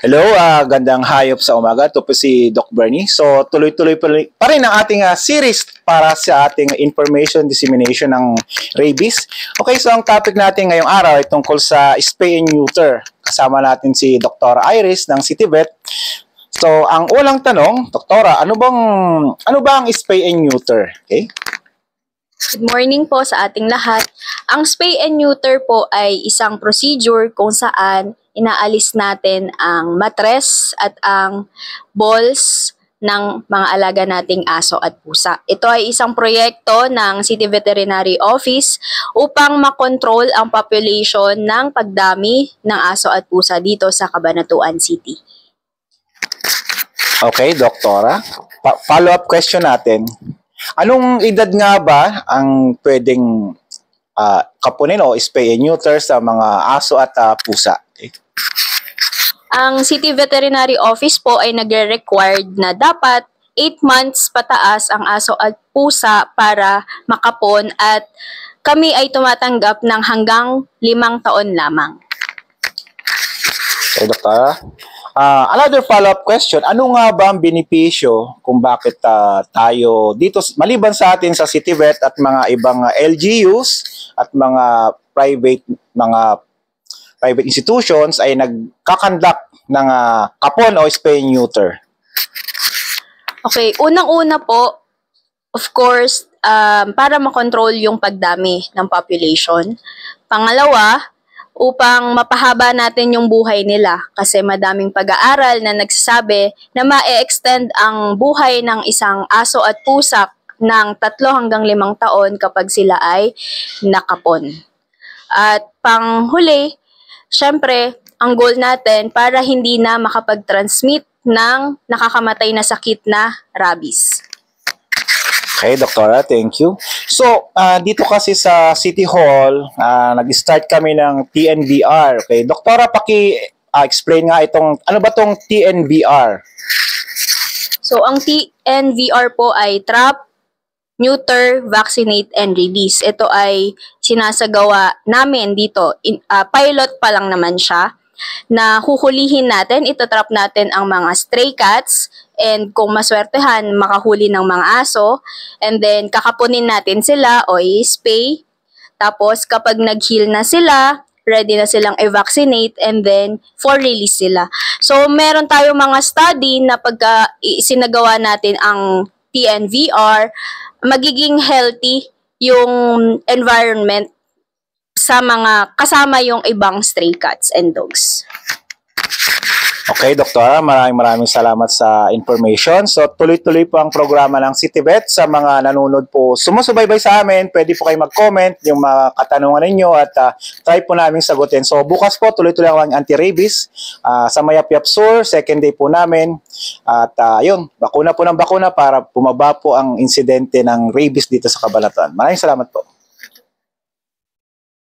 Hello, gandang hayop sa umaga. Ito po si Doc Bernie. So, tuloy-tuloy pa rin ang ating series para sa ating information dissemination ng rabies. Okay, so ang topic natin ngayong araw ay tungkol sa spay and neuter. Kasama natin si Dr. Iris ng CityVet. So, ang unang tanong, Doktora, ano ba ang spay and neuter? Okay? Good morning po sa ating lahat. Ang spay and neuter po ay isang procedure kung saan inaalis natin ang matres at ang balls ng mga alaga nating aso at pusa. Ito ay isang proyekto ng City Veterinary Office upang makontrol ang population ng pagdami ng aso at pusa dito sa Cabanatuan City. Okay, Doktora. Follow-up question natin. Anong edad nga ba ang pwedeng kapunin o spay and neuter sa mga aso at pusa? Okay. Ang City Veterinary Office po ay nagre-required na dapat 8 months pataas ang aso at pusa para makapon at kami ay tumatanggap ng hanggang 5 taon lamang. Okay, Doktora. Another follow-up question, ano nga ba ang benepisyo kung bakit tayo dito, maliban sa atin sa CityVet at mga ibang LGUs at mga private institutions ay nagkakandak ng kapon o spay and neuter? Okay, unang-una po, of course, para makontrol yung pagdami ng population. Pangalawa, upang mapahaba natin yung buhay nila kasi madaming pag-aaral na nagsasabi na ma-extend ang buhay ng isang aso at pusa ng 3 hanggang 5 taon kapag sila ay nakapon. At panghuli, syempre, ang goal natin para hindi na makapag-transmit ng nakakamatay na sakit na rabies. Okay, Doktora, thank you. So, dito kasi sa City Hall, nag-start kami ng TNVR. Okay, Doktora, explain nga ano ba tong TNVR? So, ang TNVR po ay Trap, Neuter, Vaccinate, and Release. Ito ay sinasagawa namin dito. Pilot pa lang naman siya na huhulihin natin, itatrap natin ang mga stray cats and kung maswertehan, makahuli ng mga aso and then kakapunin natin sila o i-spay. Tapos kapag nag-heal na sila, ready na silang i-vaccinate and then for release sila. So meron tayong mga study na pagka sinagawa natin ang TNVR, magiging healthy yung environment sa mga kasama yung ibang stray cats and dogs. Okay, Doktora, maraming salamat sa information. So, tuloy-tuloy po ang programa ng CityVet. Sa mga nanonood po, sumusubaybay sa amin, pwede po kayo mag-comment yung mga katanungan ninyo at try po namin sagutin. So, bukas po, tuloy-tuloy ang anti-rabies sa Mayap-Yap Sur, second day po namin. At yun, bakuna po ng bakuna para bumaba po ang insidente ng rabies dito sa Cabanatuan. Maraming salamat po.